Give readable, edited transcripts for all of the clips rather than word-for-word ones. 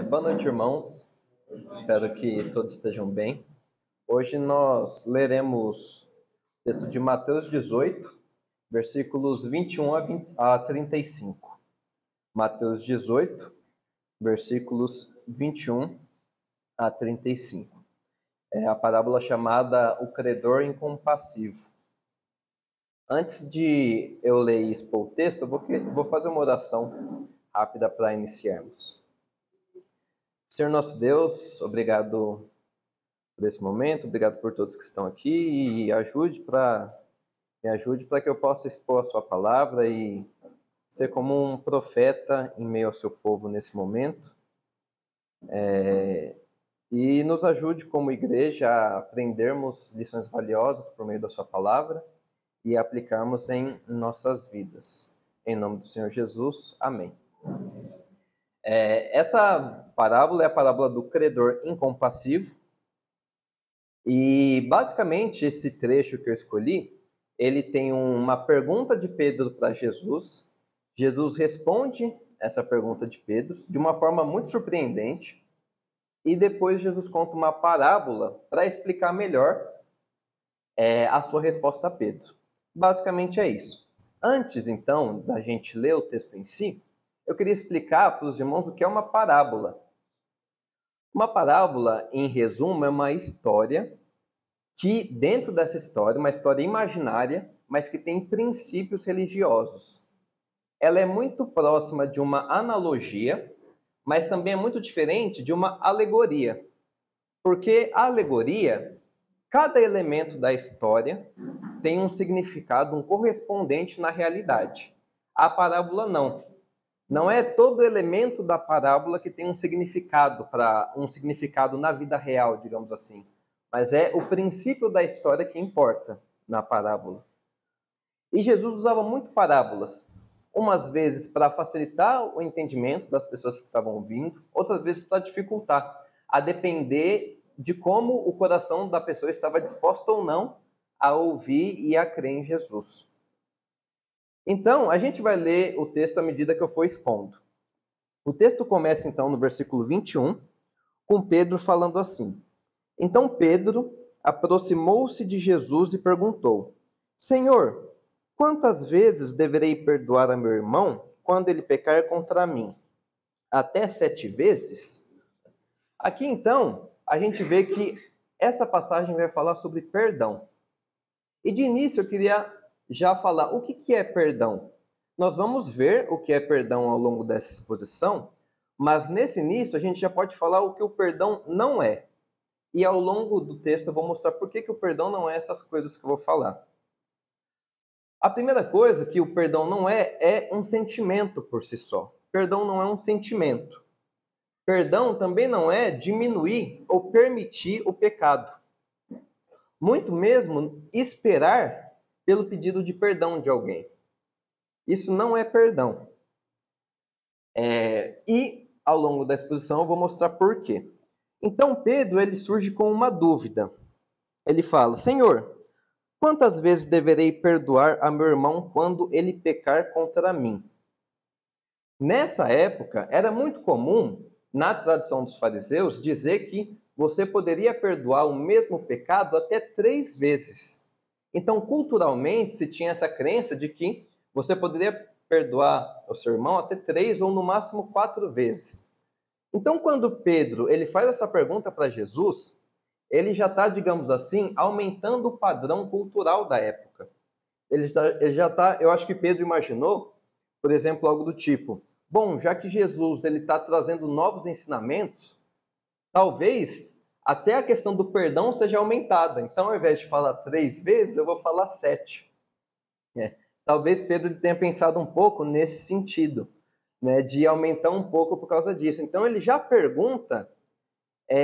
Boa noite, irmãos. Espero que todos estejam bem. Hoje nós leremos o texto de Mateus 18, versículos 21 a 35. Mateus 18, versículos 21 a 35. É a parábola chamada O Credor Incompassivo. Antes de eu ler e expor o texto, eu vou fazer uma oração rápida para iniciarmos. Senhor nosso Deus, obrigado por esse momento, obrigado por todos que estão aqui e me ajude para que eu possa expor a sua palavra e ser como um profeta em meio ao seu povo nesse momento. E nos ajude como igreja a aprendermos lições valiosas por meio da sua palavra e aplicarmos em nossas vidas. Em nome do Senhor Jesus, amém. Essa parábola é a parábola do credor incompassivo. E basicamente esse trecho que eu escolhi, ele tem uma pergunta de Pedro para Jesus. Jesus responde essa pergunta de Pedro de uma forma muito surpreendente. E depois Jesus conta uma parábola para explicar melhor a sua resposta a Pedro. Basicamente é isso. Antes, então, da gente ler o texto em si, eu queria explicar para os irmãos o que é uma parábola. Uma parábola, em resumo, é uma história que, dentro dessa história, uma história imaginária, mas que tem princípios religiosos. Ela é muito próxima de uma analogia, mas também é muito diferente de uma alegoria. Porque a alegoria, cada elemento da história tem um significado, um correspondente na realidade. A parábola não. Não é todo elemento da parábola que tem um significado na vida real, digamos assim. Mas é o princípio da história que importa na parábola. E Jesus usava muito parábolas. Umas vezes para facilitar o entendimento das pessoas que estavam ouvindo, outras vezes para dificultar, a depender de como o coração da pessoa estava disposto ou não a ouvir e a crer em Jesus. Então, a gente vai ler o texto à medida que eu for expondo. O texto começa, então, no versículo 21, com Pedro falando assim: Então Pedro aproximou-se de Jesus e perguntou: Senhor, quantas vezes deverei perdoar a meu irmão quando ele pecar contra mim? Até 7 vezes? Aqui, então, a gente vê que essa passagem vai falar sobre perdão. E de início eu queria já falar o que é perdão. Nós vamos ver o que é perdão ao longo dessa exposição, mas nesse início a gente já pode falar o que o perdão não é. E ao longo do texto eu vou mostrar por que o perdão não é essas coisas que eu vou falar. A primeira coisa que o perdão não é um sentimento por si só. Perdão não é um sentimento. Perdão também não é diminuir ou permitir o pecado. Muito mesmo esperar pelo pedido de perdão de alguém. Isso não é perdão. E ao longo da exposição eu vou mostrar por quê. Então Pedro ele surge com uma dúvida. Ele fala: Senhor, quantas vezes deverei perdoar a meu irmão quando ele pecar contra mim? Nessa época, era muito comum, na tradição dos fariseus, dizer que você poderia perdoar o mesmo pecado até 3 vezes. Então, culturalmente, se tinha essa crença de que você poderia perdoar o seu irmão até 3 ou no máximo 4 vezes. Então, quando Pedro ele faz essa pergunta para Jesus, ele já está, digamos assim, aumentando o padrão cultural da época. Ele já está, eu acho que Pedro imaginou, por exemplo, algo do tipo: bom, já que Jesus ele está trazendo novos ensinamentos, talvez até a questão do perdão seja aumentada. Então, ao invés de falar 3 vezes, eu vou falar 7. Talvez Pedro tenha pensado um pouco nesse sentido, né, de aumentar um pouco por causa disso. Então, ele já pergunta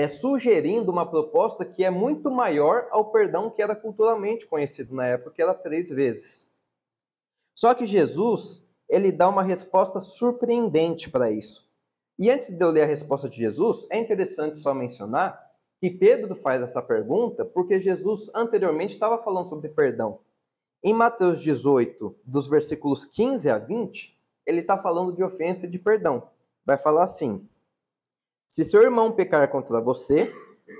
sugerindo uma proposta que é muito maior ao perdão que era culturalmente conhecido na época, que era 3 vezes. Só que Jesus, ele dá uma resposta surpreendente para isso. E antes de eu ler a resposta de Jesus, é interessante só mencionar que Pedro faz essa pergunta porque Jesus anteriormente estava falando sobre perdão. Em Mateus 18, dos versículos 15 a 20, ele está falando de ofensa e de perdão. Vai falar assim: Se seu irmão pecar contra você,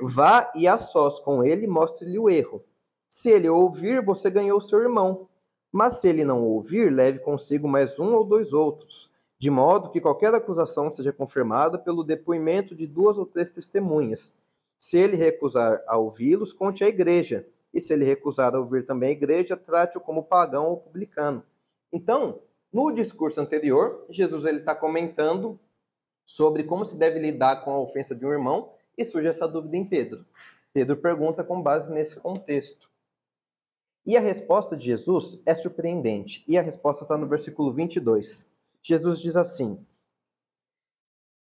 vá e a sós com ele e mostre-lhe o erro. Se ele ouvir, você ganhou seu irmão. Mas se ele não ouvir, leve consigo mais um ou dois outros, de modo que qualquer acusação seja confirmada pelo depoimento de duas ou três testemunhas. Se ele recusar a ouvi-los, conte à igreja. E se ele recusar a ouvir também a igreja, trate-o como pagão ou publicano. Então, no discurso anterior, Jesus está comentando sobre como se deve lidar com a ofensa de um irmão e surge essa dúvida em Pedro. Pedro pergunta com base nesse contexto. E a resposta de Jesus é surpreendente. E a resposta está no versículo 22. Jesus diz assim: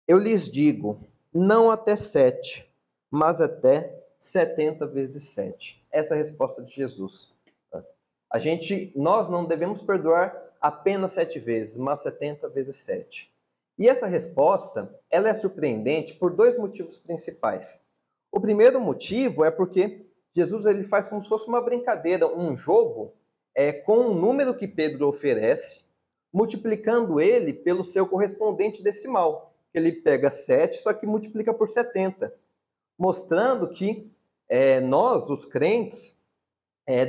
eu lhes digo, não até 7, mas até 70 vezes 7. Essa é a resposta de Jesus. Nós não devemos perdoar apenas 7 vezes, mas 70 vezes 7. E essa resposta, ela é surpreendente por dois motivos principais. O primeiro motivo é porque Jesus ele faz como se fosse uma brincadeira, um jogo, com o número que Pedro oferece, multiplicando ele pelo seu correspondente decimal. Ele pega 7, só que multiplica por 70, mostrando que nós, os crentes,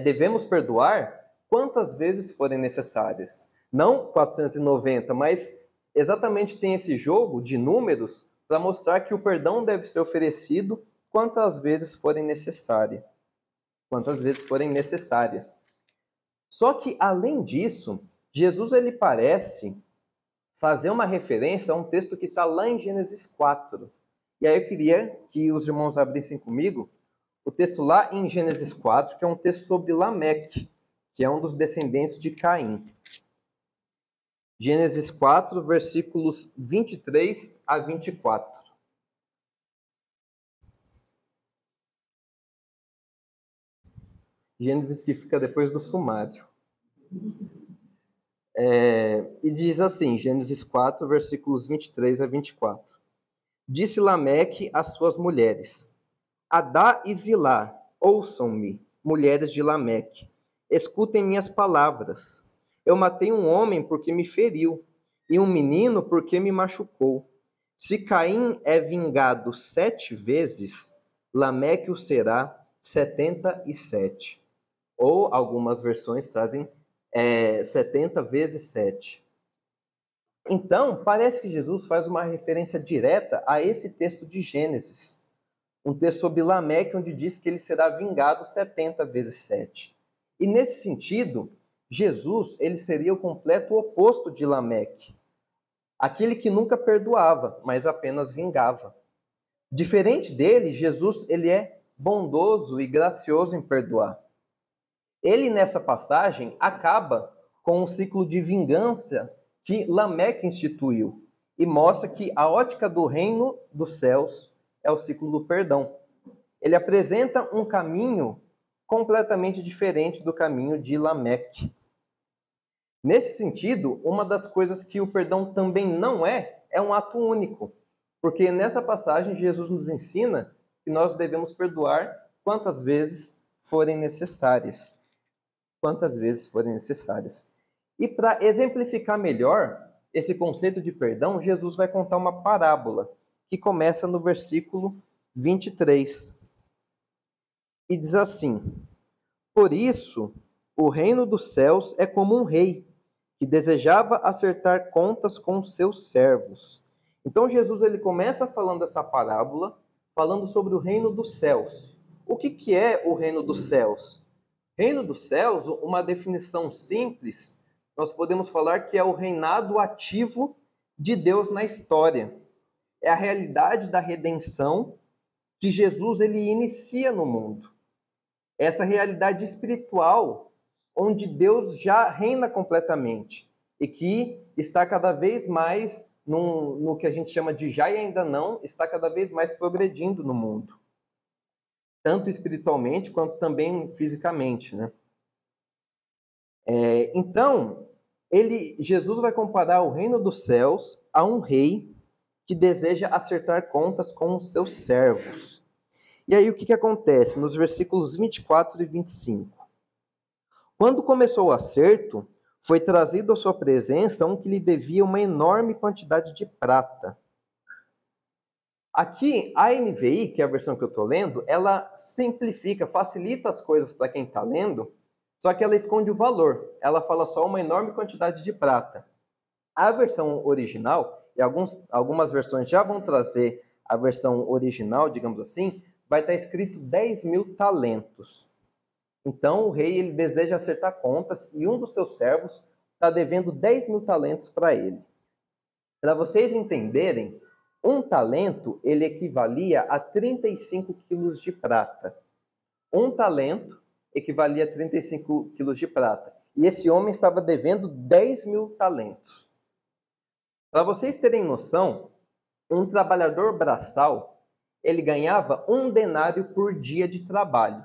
devemos perdoar quantas vezes forem necessárias. Não 490, mas exatamente tem esse jogo de números para mostrar que o perdão deve ser oferecido quantas vezes forem necessárias. Quantas vezes forem necessárias. Só que, além disso, Jesus ele parece fazer uma referência a um texto que está lá em Gênesis 4. E aí eu queria que os irmãos abrissem comigo o texto lá em Gênesis 4, que é um texto sobre Lameque, que é um dos descendentes de Caim. Gênesis 4, versículos 23 a 24. Gênesis que fica depois do sumário. E diz assim, Gênesis 4, versículos 23 a 24. Disse Lameque às suas mulheres: Adá e Zilá, ouçam-me, mulheres de Lameque, escutem minhas palavras. Eu matei um homem porque me feriu, e um menino porque me machucou. Se Caim é vingado 7 vezes, Lameque o será 77. Ou algumas versões trazem 70 vezes 7. Então, parece que Jesus faz uma referência direta a esse texto de Gênesis. Um texto sobre Lameque, onde diz que ele será vingado 70 vezes 7. E nesse sentido, Jesus ele seria o completo oposto de Lameque. Aquele que nunca perdoava, mas apenas vingava. Diferente dele, Jesus ele é bondoso e gracioso em perdoar. Ele, nessa passagem, acaba com o ciclo de vingança que Lameque instituiu e mostra que a ótica do reino dos céus é o ciclo do perdão. Ele apresenta um caminho completamente diferente do caminho de Lameque. Nesse sentido, uma das coisas que o perdão também não é um ato único. Porque nessa passagem, Jesus nos ensina que nós devemos perdoar quantas vezes forem necessárias. Quantas vezes forem necessárias. E para exemplificar melhor esse conceito de perdão, Jesus vai contar uma parábola, que começa no versículo 23. E diz assim: Por isso, o reino dos céus é como um rei, que desejava acertar contas com seus servos. Então Jesus ele começa falando essa parábola, falando sobre o reino dos céus. O que é o reino dos céus? Reino dos céus, uma definição simples, nós podemos falar que é o reinado ativo de Deus na história. É a realidade da redenção que Jesus ele inicia no mundo. Essa realidade espiritual onde Deus já reina completamente e que está cada vez mais no que a gente chama de já e ainda não, está cada vez mais progredindo no mundo. Tanto espiritualmente quanto também fisicamente, né? Então, Jesus vai comparar o reino dos céus a um rei que deseja acertar contas com os seus servos. E aí o que acontece? Nos versículos 24 e 25. Quando começou o acerto, foi trazido à sua presença um que lhe devia uma enorme quantidade de prata. Aqui, a NVI, que é a versão que eu estou lendo, ela simplifica, facilita as coisas para quem está lendo, só que ela esconde o valor. Ela fala só uma enorme quantidade de prata. A versão original, e algumas versões já vão trazer a versão original, digamos assim, vai estar escrito 10.000 talentos. Então, o rei ele deseja acertar contas e um dos seus servos está devendo 10.000 talentos para ele. Para vocês entenderem, um talento ele equivalia a 35 quilos de prata. Um talento equivalia a 35 quilos de prata. E esse homem estava devendo 10.000 talentos. Para vocês terem noção, um trabalhador braçal, ele ganhava 1 denário por dia de trabalho.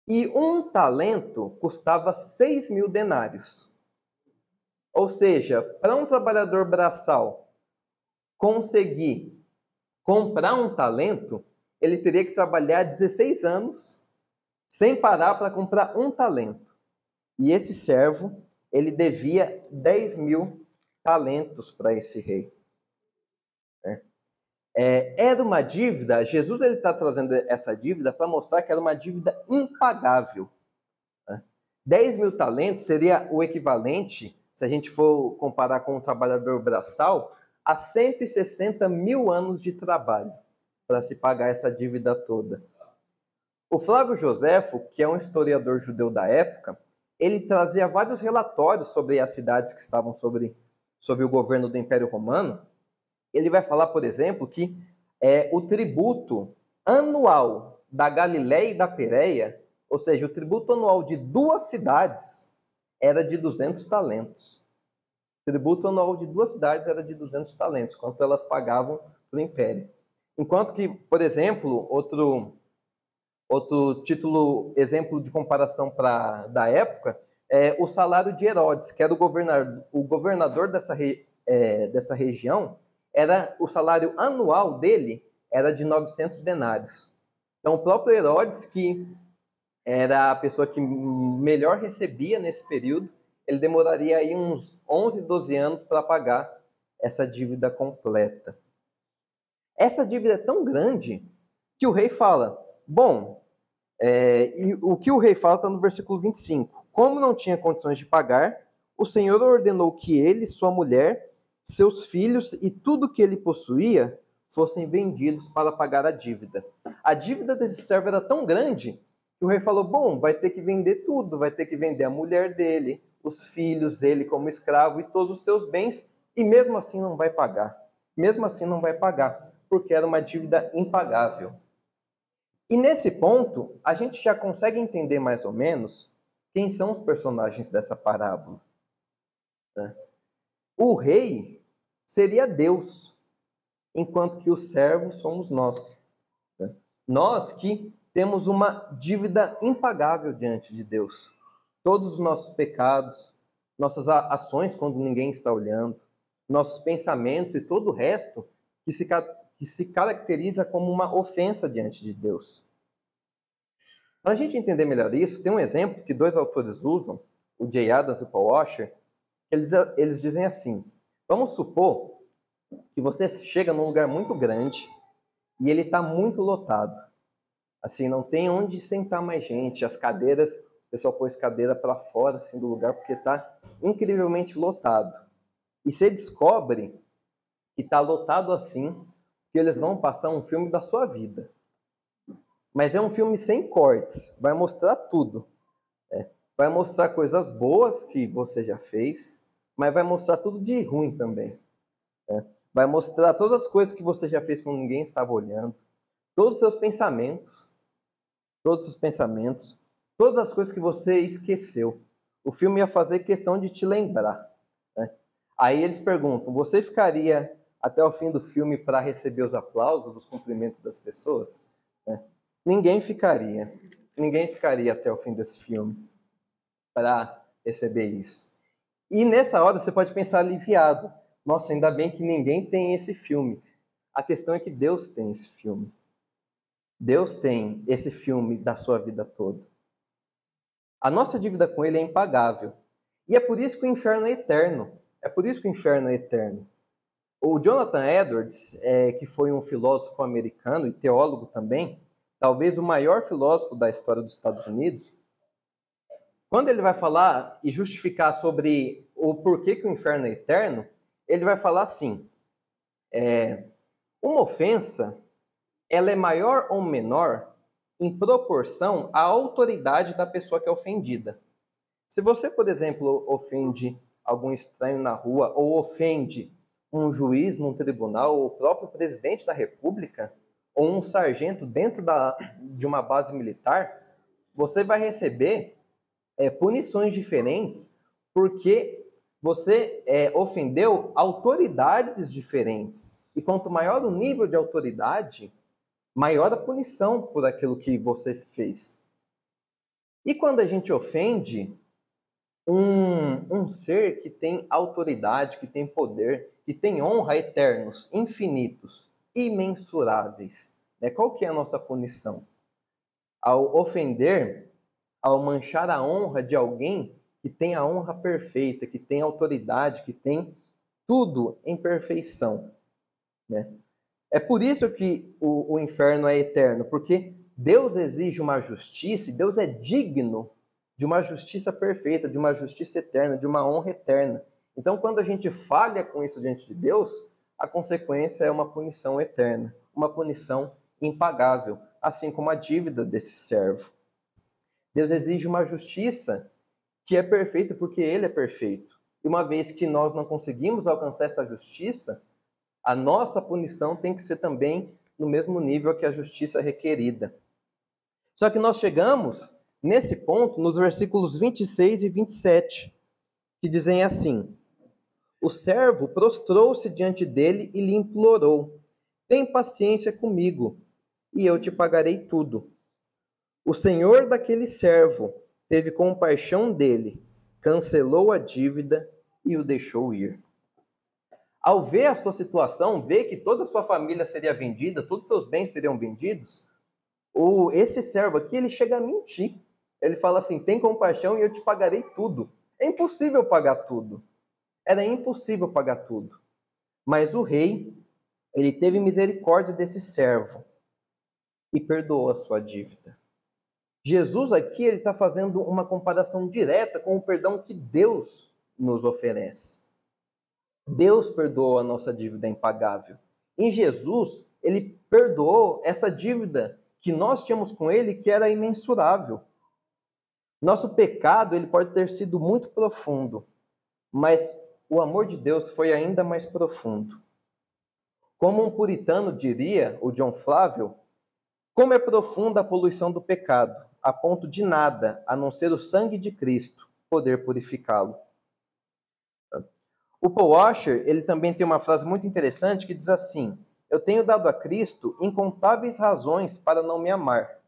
E um talento custava 6.000 denários. Ou seja, para um trabalhador braçal conseguir comprar um talento, ele teria que trabalhar 16 anos sem parar para comprar um talento. E esse servo, ele devia 10.000 talentos para esse rei. Era uma dívida, Jesus está trazendo essa dívida para mostrar que era uma dívida impagável. 10.000 talentos seria o equivalente, se a gente for comparar com um trabalhador braçal, a 160.000 anos de trabalho para se pagar essa dívida toda. O Flávio Joséfo, que é um historiador judeu da época, ele trazia vários relatórios sobre as cidades que estavam sob o governo do Império Romano. Ele vai falar, por exemplo, que o tributo anual da Galiléia e da Pérea, ou seja, o tributo anual de 2 cidades, era de 200 talentos. O tributo anual de 2 cidades era de 200 talentos, quanto elas pagavam para o Império. Enquanto que, por exemplo, outro exemplo de comparação da época, é o salário de Herodes, que era o governador dessa região, o salário anual dele era de 900 denários. Então, o próprio Herodes, que era a pessoa que melhor recebia nesse período, ele demoraria aí uns 11, 12 anos para pagar essa dívida completa. Essa dívida é tão grande que o rei fala, e o que o rei fala está no versículo 25. Como não tinha condições de pagar, o Senhor ordenou que ele, sua mulher, seus filhos e tudo que ele possuía fossem vendidos para pagar a dívida. A dívida desse servo era tão grande que o rei falou, vai ter que vender tudo, vai ter que vender a mulher dele, os filhos, ele como escravo e todos os seus bens, e mesmo assim não vai pagar. Mesmo assim não vai pagar, porque era uma dívida impagável. E nesse ponto, a gente já consegue entender mais ou menos quem são os personagens dessa parábola. O rei seria Deus, enquanto que os servos somos nós. Nós que temos uma dívida impagável diante de Deus. Todos os nossos pecados, nossas ações quando ninguém está olhando, nossos pensamentos e todo o resto que se caracteriza como uma ofensa diante de Deus. Para a gente entender melhor isso, tem um exemplo que 2 autores usam, o Jay Adams e o Paul Washer, eles dizem assim, vamos supor que você chega num lugar muito grande e ele está muito lotado. Assim, não tem onde sentar mais gente, as cadeiras, o pessoal pôs cadeira para fora assim, do lugar porque está incrivelmente lotado. E você descobre que está lotado assim, que eles vão passar um filme da sua vida. Mas é um filme sem cortes, vai mostrar tudo. Vai mostrar coisas boas que você já fez, mas vai mostrar tudo de ruim também. Vai mostrar todas as coisas que você já fez quando ninguém estava olhando, todos os seus pensamentos, todas as coisas que você esqueceu. O filme ia fazer questão de te lembrar. Aí eles perguntam, você ficaria até o fim do filme para receber os aplausos, os cumprimentos das pessoas? Ninguém ficaria até o fim desse filme para receber isso. E nessa hora você pode pensar aliviado, nossa, ainda bem que ninguém tem esse filme. A questão é que Deus tem esse filme. Deus tem esse filme da sua vida toda. A nossa dívida com Ele é impagável. E é por isso que o inferno é eterno. O Jonathan Edwards, que foi um filósofo americano e teólogo também, talvez o maior filósofo da história dos Estados Unidos, quando ele vai falar e justificar sobre o porquê que o inferno é eterno, ele vai falar assim, uma ofensa, ela é maior ou menor em proporção à autoridade da pessoa que é ofendida. Se você, por exemplo, ofende algum estranho na rua ou ofende um juiz num tribunal, ou o próprio presidente da República, ou um sargento dentro de uma base militar, você vai receber punições diferentes porque você ofendeu autoridades diferentes. E quanto maior o nível de autoridade, maior a punição por aquilo que você fez. E quando a gente ofende um ser que tem autoridade, que tem poder, que tem honra eternos, infinitos, imensuráveis, né? Qual que é a nossa punição? Ao ofender, ao manchar a honra de alguém que tem a honra perfeita, que tem autoridade, que tem tudo em perfeição, né? É por isso que o inferno é eterno, porque Deus exige uma justiça, e Deus é digno de uma justiça perfeita, de uma justiça eterna, de uma honra eterna. Então, quando a gente falha com isso diante de Deus, a consequência é uma punição eterna, uma punição impagável, assim como a dívida desse servo. Deus exige uma justiça que é perfeita porque Ele é perfeito. E uma vez que nós não conseguimos alcançar essa justiça, a nossa punição tem que ser também no mesmo nível que a justiça requerida. Só que nós chegamos nesse ponto nos versículos 26 e 27, que dizem assim: o servo prostrou-se diante dele e lhe implorou: tem paciência comigo, e eu te pagarei tudo. O senhor daquele servo teve compaixão dele, cancelou a dívida e o deixou ir. Ao ver a sua situação, ver que toda a sua família seria vendida, todos os seus bens seriam vendidos, esse servo aqui, ele chega a mentir. Ele fala assim, tem compaixão e eu te pagarei tudo. É impossível pagar tudo. Era impossível pagar tudo. Mas o rei, ele teve misericórdia desse servo e perdoou a sua dívida. Jesus aqui, ele está fazendo uma comparação direta com o perdão que Deus nos oferece. Deus perdoou a nossa dívida impagável. Em Jesus, ele perdoou essa dívida que nós tínhamos com ele, que era imensurável. Nosso pecado, ele pode ter sido muito profundo, mas o amor de Deus foi ainda mais profundo. Como um puritano diria, o John Flávio, como é profunda a poluição do pecado, a ponto de nada, a não ser o sangue de Cristo, poder purificá-lo. O Paul Washer, ele também tem uma frase muito interessante que diz assim: eu tenho dado a Cristo incontáveis razões para não me amar.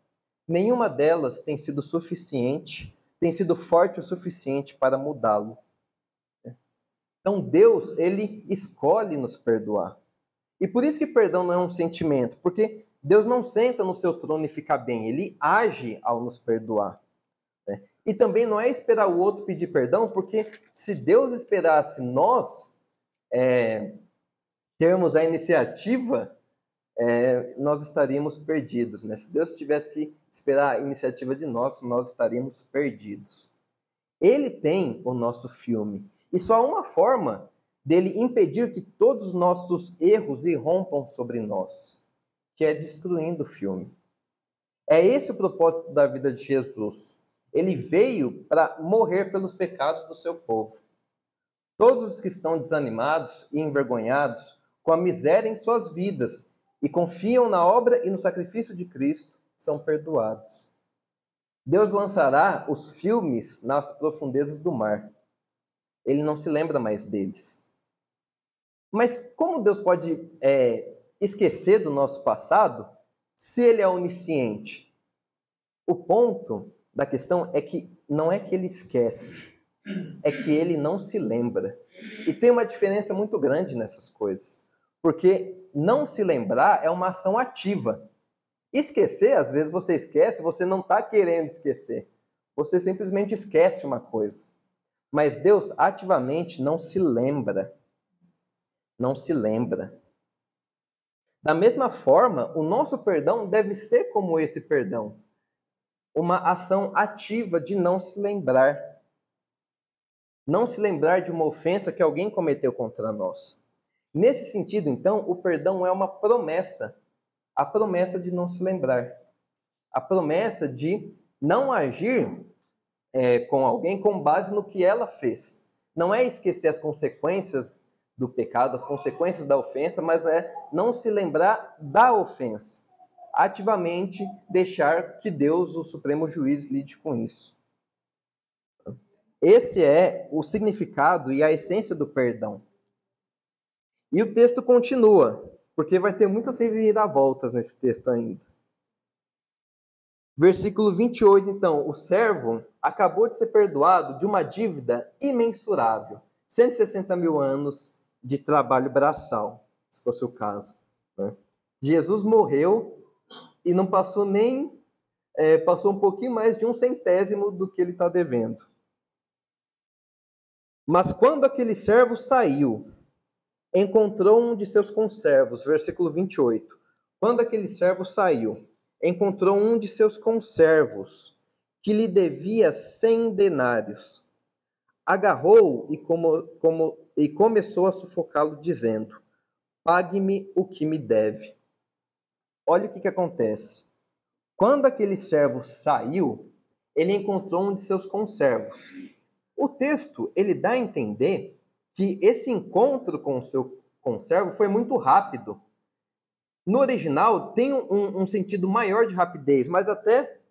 Nenhuma delas tem sido suficiente, tem sido forte o suficiente para mudá-lo. Então Deus, ele escolhe nos perdoar. E por isso que perdão não é um sentimento, porque Deus não senta no seu trono e fica bem, ele age ao nos perdoar. E também não é esperar o outro pedir perdão, porque se Deus esperasse nós termos a iniciativa, nós estaríamos perdidos. Né? Se Deus tivesse que esperar a iniciativa de nós estaríamos perdidos. Ele tem o nosso filme. E só há uma forma dele impedir que todos os nossos erros irrompam sobre nós, que é destruindo o filme. É esse o propósito da vida de Jesus. Ele veio para morrer pelos pecados do seu povo. Todos os que estão desanimados e envergonhados com a miséria em suas vidas e confiam na obra e no sacrifício de Cristo são perdoados. Deus lançará os filmes nas profundezas do mar. Ele não se lembra mais deles. Mas como Deus pode esquecer do nosso passado se Ele é onisciente? O ponto da questão é que não é que Ele esquece, é que Ele não se lembra. E tem uma diferença muito grande nessas coisas. Porque não se lembrar é uma ação ativa. Esquecer, às vezes você esquece, você não está querendo esquecer. Você simplesmente esquece uma coisa. Mas Deus ativamente não se lembra. não se lembra. Da mesma forma, o nosso perdão deve ser como esse perdão, uma ação ativa de não se lembrar. Não se lembrar de uma ofensa que alguém cometeu contra nós. Nesse sentido, então, o perdão é uma promessa, a promessa de não se lembrar, a promessa de não agir com alguém com base no que ela fez. Não é esquecer as consequências do pecado, as consequências da ofensa, mas é não se lembrar da ofensa. Ativamente deixar que Deus, o Supremo Juiz, lide com isso. Esse é o significado e a essência do perdão. E o texto continua, porque vai ter muitas reviravoltas nesse texto ainda. Versículo 28, então, o servo acabou de ser perdoado de uma dívida imensurável, 160 mil anos de trabalho braçal, se fosse o caso. Né? Jesus morreu e não passou nem, passou um pouquinho mais de 1/100º do que ele está devendo. Mas quando aquele servo saiu, encontrou um de seus conservos, versículo 28. Quando aquele servo saiu, encontrou um de seus conservos, que lhe devia 100 denários. Agarrou e começou a sufocá-lo, dizendo: pague-me o que me deve. Olha o que acontece. Quando aquele servo saiu, ele encontrou um de seus conservos. O texto, ele dá a entender que esse encontro com o seu conservo foi muito rápido. No original, tem um sentido maior de rapidez, mas até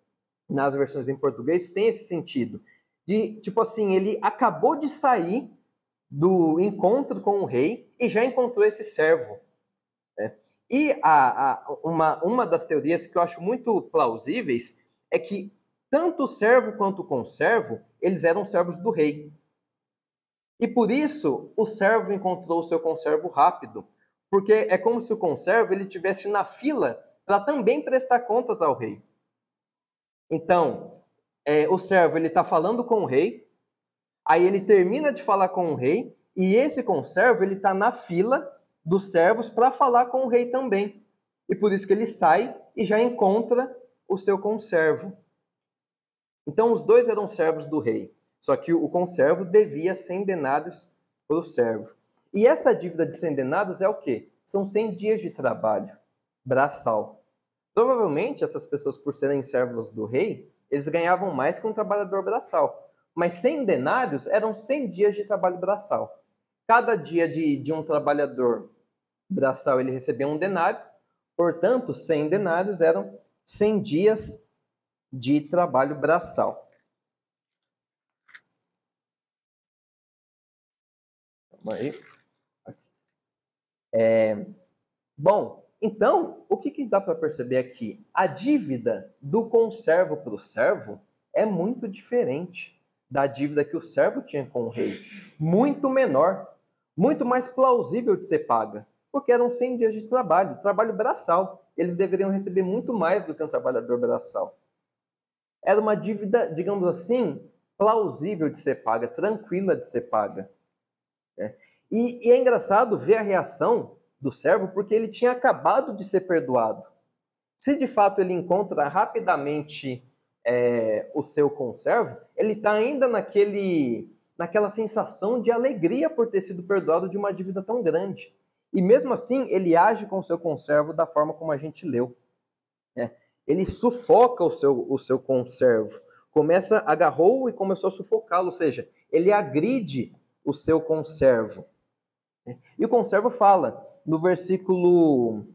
nas versões em português tem esse sentido. De, tipo assim, ele acabou de sair do encontro com o rei e já encontrou esse servo. Né? E uma das teorias que eu acho muito plausíveis é que tanto o servo quanto o conservo, eles eram servos do rei. E por isso, o servo encontrou o seu conservo rápido, porque é como se o conservo ele estivesse na fila para também prestar contas ao rei. Então, o servo ele está falando com o rei, aí ele termina de falar com o rei, e esse conservo ele está na fila dos servos para falar com o rei também. E por isso que ele sai e já encontra o seu conservo. Então, os dois eram servos do rei. Só que o conservo devia 100 denários para o servo. E essa dívida de 100 denários é o quê? São 100 dias de trabalho braçal. Provavelmente, essas pessoas, por serem servos do rei, eles ganhavam mais que um trabalhador braçal. Mas 100 denários eram 100 dias de trabalho braçal. Cada dia de um trabalhador braçal, ele recebia um denário. Portanto, 100 denários eram 100 dias de trabalho braçal. Aí. Bom, então, o que dá para perceber aqui? A dívida do conservo para o servo é muito diferente da dívida que o servo tinha com o rei. Muito menor, muito mais plausível de ser paga, porque eram 100 dias de trabalho braçal. Eles deveriam receber muito mais do que um trabalhador braçal. Era uma dívida, digamos assim, plausível de ser paga, tranquila de ser paga. E é engraçado ver a reação do servo, porque ele tinha acabado de ser perdoado. Se de fato ele encontra rapidamente o seu conservo, ele está ainda naquela sensação de alegria por ter sido perdoado de uma dívida tão grande. E mesmo assim, ele age com o seu conservo da forma como a gente leu. Ele sufoca o seu conservo. Agarrou e começou a sufocá-lo, ou seja, ele agride o seu conservo. E o conservo fala, no versículo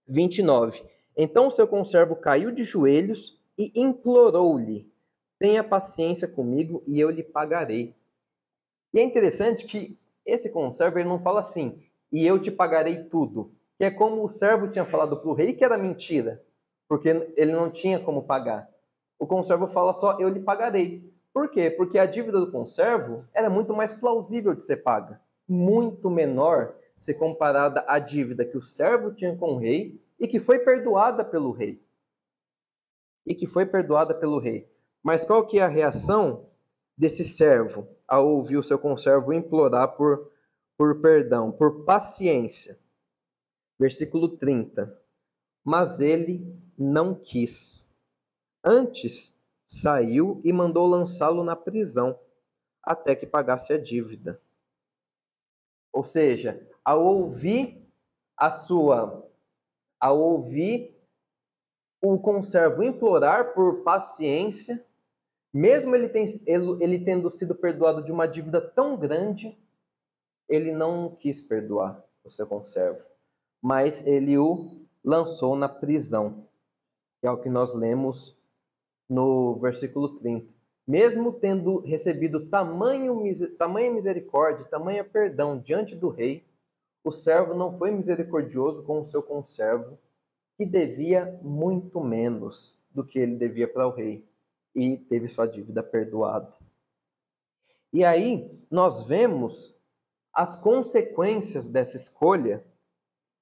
29, então o seu conservo caiu de joelhos e implorou-lhe, tenha paciência comigo e eu lhe pagarei. E é interessante que esse conservo ele não fala assim, e eu te pagarei tudo, que é como o servo tinha falado para o rei que era mentira, porque ele não tinha como pagar. O conservo fala só, eu lhe pagarei. Por quê? Porque a dívida do conservo era muito mais plausível de ser paga. Muito menor se comparada à dívida que o servo tinha com o rei e que foi perdoada pelo rei. Mas qual que é a reação desse servo ao ouvir o seu conservo implorar por por paciência. Versículo 30. Mas ele não quis. Antes, saiu e mandou lançá-lo na prisão, até que pagasse a dívida. Ou seja, ao ouvir o conservo implorar por paciência, mesmo ele tendo sido perdoado de uma dívida tão grande, ele não quis perdoar o seu conservo, mas ele o lançou na prisão, que é o que nós lemos no versículo 30. Mesmo tendo recebido tamanha misericórdia, tamanha perdão diante do rei, o servo não foi misericordioso com o seu conservo, que devia muito menos do que ele devia para o rei, e teve sua dívida perdoada. E aí nós vemos as consequências dessa escolha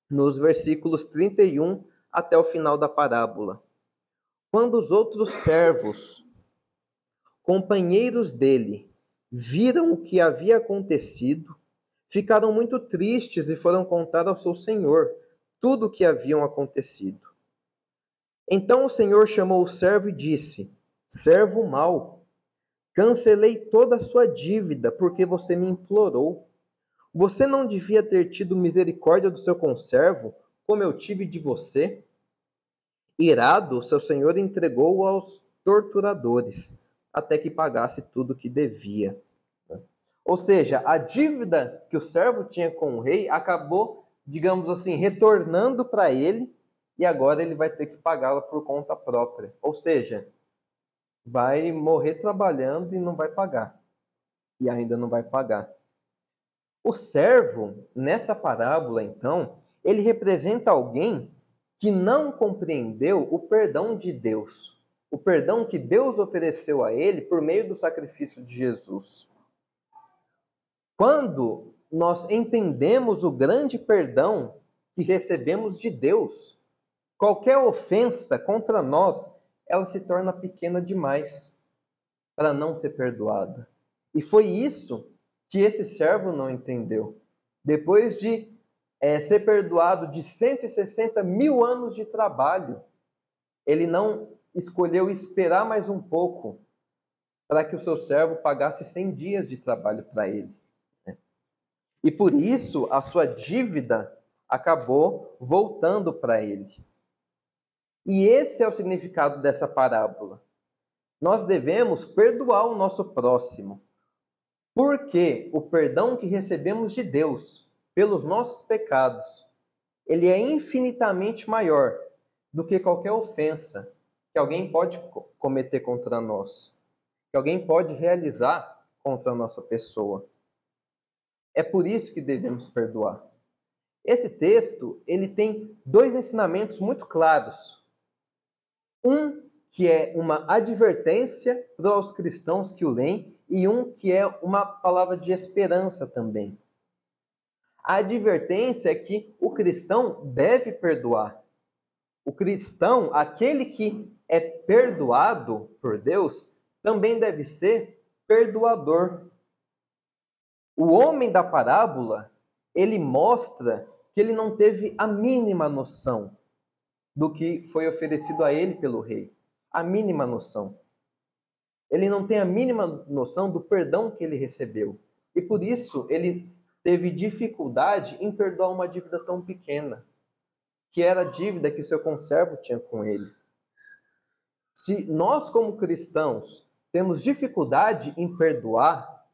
nos versículos 31 até o final da parábola. Quando os outros servos, companheiros dele, viram o que havia acontecido, ficaram muito tristes e foram contar ao seu senhor tudo o que havia acontecido. Então o senhor chamou o servo e disse: servo mau, cancelei toda a sua dívida porque você me implorou. Você não devia ter tido misericórdia do seu conservo, como eu tive de você? Irado, seu senhor entregou-o aos torturadores, até que pagasse tudo o que devia. Ou seja, a dívida que o servo tinha com o rei acabou, digamos assim, retornando para ele, e agora ele vai ter que pagá-la por conta própria. Ou seja, vai morrer trabalhando e não vai pagar. E ainda não vai pagar. O servo, nessa parábola, então, ele representa alguém que não compreendeu o perdão de Deus. O perdão que Deus ofereceu a ele por meio do sacrifício de Jesus. Quando nós entendemos o grande perdão que recebemos de Deus, qualquer ofensa contra nós, ela se torna pequena demais para não ser perdoada. E foi isso que esse servo não entendeu. Depois de ser perdoado de 160 mil anos de trabalho, ele não escolheu esperar mais um pouco para que o seu servo pagasse 100 dias de trabalho para ele. E por isso a sua dívida acabou voltando para ele. E esse é o significado dessa parábola. Nós devemos perdoar o nosso próximo, porque o perdão que recebemos de Deus pelos nossos pecados, ele é infinitamente maior do que qualquer ofensa que alguém pode cometer contra nós, que alguém pode realizar contra a nossa pessoa. É por isso que devemos perdoar. Esse texto, ele tem dois ensinamentos muito claros. Um que é uma advertência para os cristãos que o leem, e um que é uma palavra de esperança também. A advertência é que o cristão deve perdoar. O cristão, aquele que é perdoado por Deus, também deve ser perdoador. O homem da parábola, ele mostra que ele não teve a mínima noção do que foi oferecido a ele pelo rei. A mínima noção. Ele não tem a mínima noção do perdão que ele recebeu. E por isso ele teve dificuldade em perdoar uma dívida tão pequena, que era a dívida que seu conservo tinha com ele. Se nós, como cristãos, temos dificuldade em perdoar,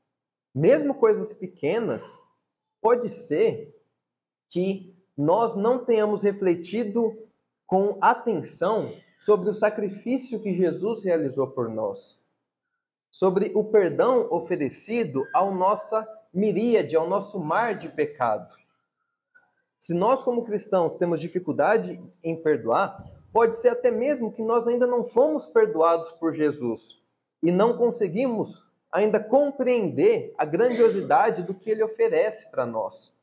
mesmo coisas pequenas, pode ser que nós não tenhamos refletido com atenção sobre o sacrifício que Jesus realizou por nós, sobre o perdão oferecido ao nossa miríade, ao nosso mar de pecado. Se nós, como cristãos, temos dificuldade em perdoar, pode ser até mesmo que nós ainda não fomos perdoados por Jesus e não conseguimos ainda compreender a grandiosidade do que ele oferece para nós.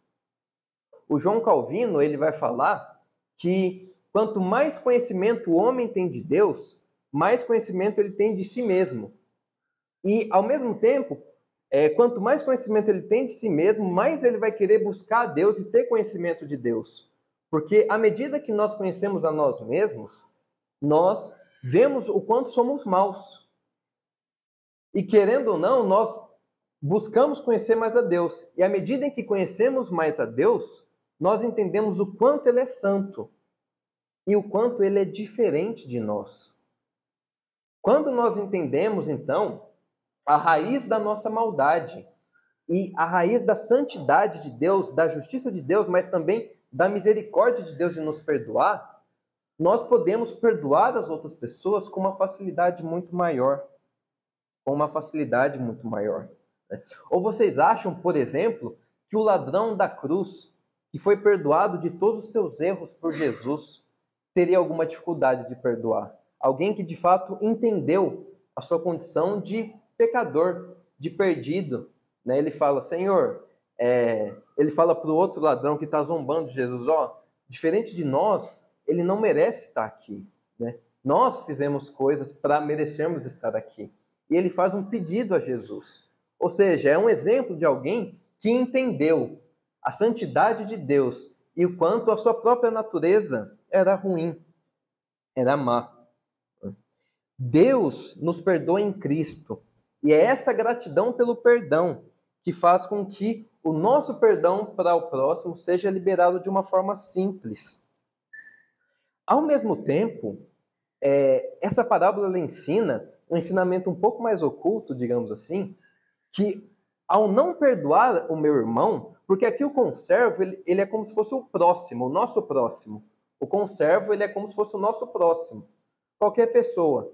O João Calvino, ele vai falar que quanto mais conhecimento o homem tem de Deus, mais conhecimento ele tem de si mesmo. E, ao mesmo tempo, quanto mais conhecimento ele tem de si mesmo, mais ele vai querer buscar a Deus e ter conhecimento de Deus. Porque à medida que nós conhecemos a nós mesmos, nós vemos o quanto somos maus. E querendo ou não, nós buscamos conhecer mais a Deus. E à medida em que conhecemos mais a Deus, nós entendemos o quanto Ele é santo e o quanto Ele é diferente de nós. Quando nós entendemos, então, a raiz da nossa maldade e a raiz da santidade de Deus, da justiça de Deus, mas também da misericórdia de Deus de nos perdoar, nós podemos perdoar as outras pessoas com uma facilidade muito maior. Ou vocês acham, por exemplo, que o ladrão da cruz, que foi perdoado de todos os seus erros por Jesus, teria alguma dificuldade de perdoar? Alguém que de fato entendeu a sua condição de pecador, de perdido, né? Ele fala, Senhor, ele fala para o outro ladrão que está zombando de Jesus, diferente de nós, ele não merece estar aqui, né? Nós fizemos coisas para merecermos estar aqui. E ele faz um pedido a Jesus. Ou seja, é um exemplo de alguém que entendeu a santidade de Deus e o quanto a sua própria natureza era ruim, era má. Deus nos perdoa em Cristo. E é essa gratidão pelo perdão que faz com que o nosso perdão para o próximo seja liberado de uma forma simples. Ao mesmo tempo, essa parábola ela ensina um ensinamento um pouco mais oculto, digamos assim, que ao não perdoar o meu irmão, porque aqui o conservo ele é como se fosse o próximo, o nosso próximo. O conservo ele é como se fosse o nosso próximo, qualquer pessoa.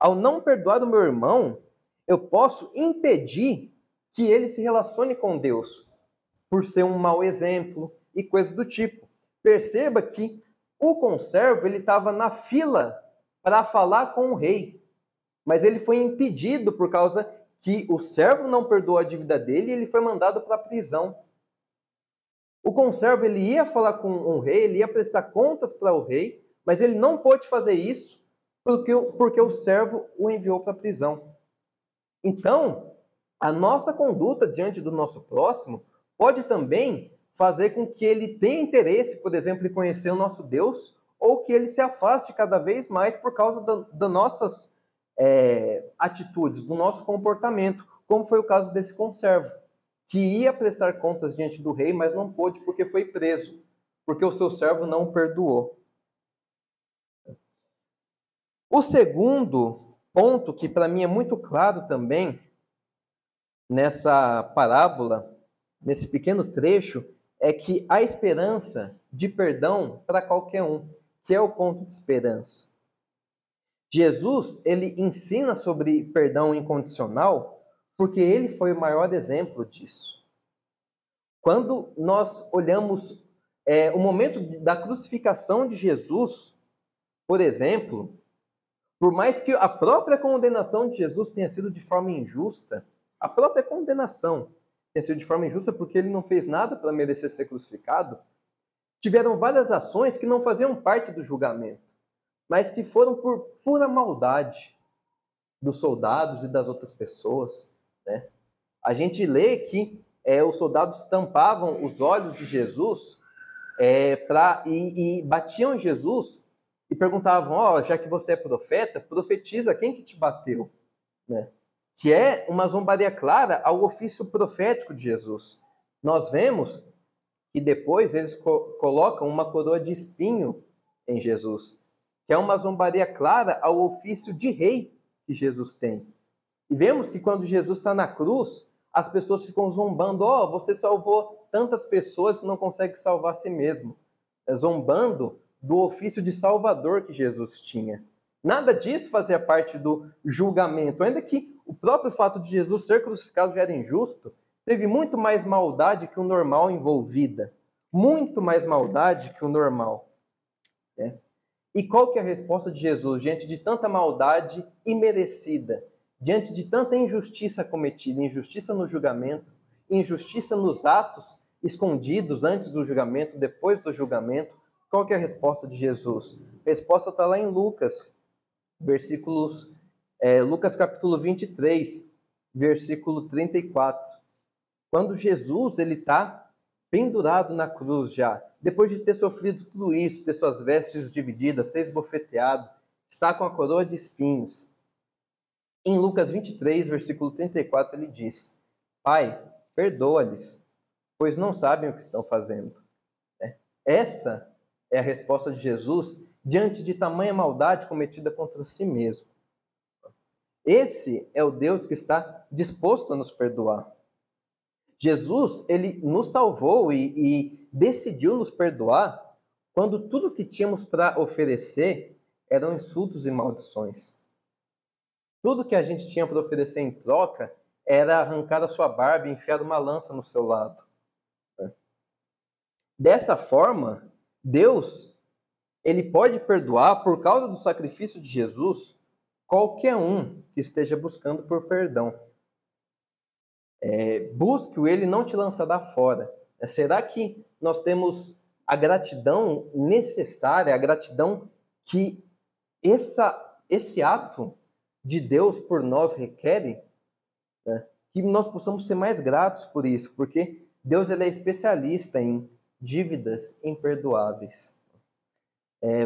Ao não perdoar o meu irmão, eu posso impedir que ele se relacione com Deus, por ser um mau exemplo e coisas do tipo. Perceba que o conservo ele estava na fila para falar com o rei, mas ele foi impedido por causa que o servo não perdoou a dívida dele e ele foi mandado para a prisão. O conservo ele ia falar com o rei, ele ia prestar contas para o rei, mas ele não pôde fazer isso porque o servo o enviou para a prisão. Então, a nossa conduta diante do nosso próximo pode também fazer com que ele tenha interesse, por exemplo, em conhecer o nosso Deus, ou que ele se afaste cada vez mais por causa das nossas atitudes, do nosso comportamento, como foi o caso desse conservo, que ia prestar contas diante do rei, mas não pôde porque foi preso, porque o seu servo não o perdoou. O segundo ponto, que para mim é muito claro também, nessa parábola, nesse pequeno trecho, é que há esperança de perdão para qualquer um, que é o ponto de esperança. Jesus, ele ensina sobre perdão incondicional porque ele foi o maior exemplo disso. Quando nós olhamos o momento da crucificação de Jesus, por exemplo, por mais que a própria condenação de Jesus tenha sido de forma injusta, a própria condenação tenha sido de forma injusta porque ele não fez nada para merecer ser crucificado, tiveram várias ações que não faziam parte do julgamento, mas que foram por pura maldade dos soldados e das outras pessoas, né? A gente lê que os soldados tampavam os olhos de Jesus e batiam em Jesus e perguntavam, já que você é profeta, profetiza quem que te bateu, né? Que é uma zombaria clara ao ofício profético de Jesus. Nós vemos que depois eles colocam uma coroa de espinho em Jesus, que é uma zombaria clara ao ofício de rei que Jesus tem. E vemos que quando Jesus está na cruz, as pessoas ficam zombando, você salvou tantas pessoas e não consegue salvar a si mesmo. Zombando do ofício de salvador que Jesus tinha. Nada disso fazia parte do julgamento, ainda que o próprio fato de Jesus ser crucificado já era injusto, teve muito mais maldade que o normal envolvida. Muito mais maldade que o normal. Né? E qual que é a resposta de Jesus diante de tanta maldade imerecida? Diante de tanta injustiça cometida, injustiça no julgamento, injustiça nos atos escondidos antes do julgamento, depois do julgamento, qual que é a resposta de Jesus? A resposta está lá em Lucas, Lucas capítulo 23, versículo 34. Quando Jesus ele está pendurado na cruz já, depois de ter sofrido tudo isso, ter suas vestes divididas, ser esbofeteado, está com a coroa de espinhos. Em Lucas 23, versículo 34, ele diz: Pai, perdoa-lhes, pois não sabem o que estão fazendo. Essa é a resposta de Jesus diante de tamanha maldade cometida contra si mesmo. Esse é o Deus que está disposto a nos perdoar. Jesus, ele nos salvou e decidiu nos perdoar quando tudo que tínhamos para oferecer eram insultos e maldições. Tudo que a gente tinha para oferecer em troca era arrancar a sua barba e enfiar uma lança no seu lado. Dessa forma, Deus, ele pode perdoar por causa do sacrifício de Jesus qualquer um que esteja buscando por perdão. Busque-o, ele não te lançará fora. Será que nós temos a gratidão necessária, a gratidão que esse ato de Deus por nós requer? Que nós possamos ser mais gratos por isso, porque Deus ele é especialista em dívidas imperdoáveis.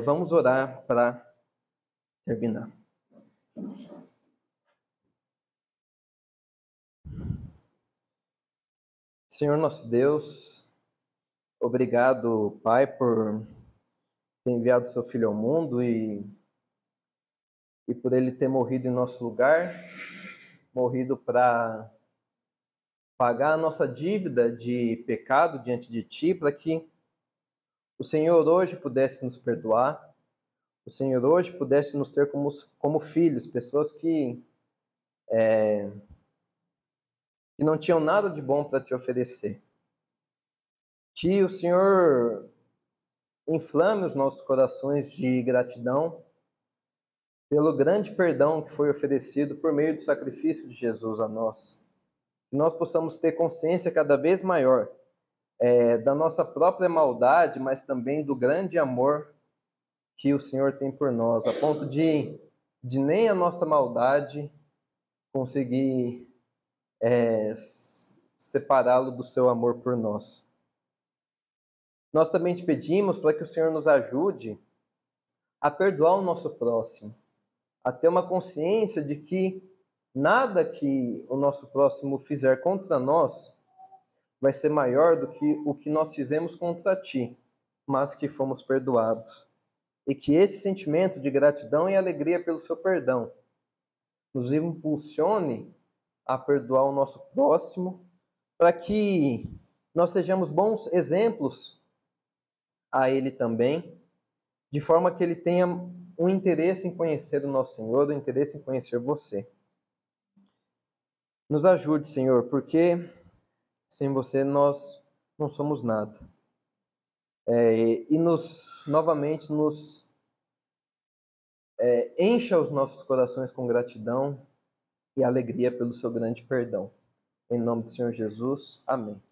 Vamos orar para terminar. Senhor nosso Deus, obrigado, Pai, por ter enviado seu Filho ao mundo e por ele ter morrido em nosso lugar, morrido para pagar a nossa dívida de pecado diante de Ti, para que o Senhor hoje pudesse nos perdoar, o Senhor hoje pudesse nos ter como filhos, pessoas que não tinham nada de bom para Te oferecer. Que o Senhor inflame os nossos corações de gratidão pelo grande perdão que foi oferecido por meio do sacrifício de Jesus a nós. Que nós possamos ter consciência cada vez maior da nossa própria maldade, mas também do grande amor que o Senhor tem por nós, a ponto de nem a nossa maldade conseguir separá-lo do seu amor por nós. Nós também te pedimos para que o Senhor nos ajude a perdoar o nosso próximo, a ter uma consciência de que nada que o nosso próximo fizer contra nós vai ser maior do que o que nós fizemos contra ti, mas que fomos perdoados. E que esse sentimento de gratidão e alegria pelo seu perdão nos impulsione a perdoar o nosso próximo, para que nós sejamos bons exemplos a ele também, de forma que ele tenha um interesse em conhecer o nosso Senhor, um interesse em conhecer você. Nos ajude, Senhor, porque sem você nós não somos nada. E novamente nos encha os nossos corações com gratidão e alegria pelo seu grande perdão. Em nome do Senhor Jesus, amém.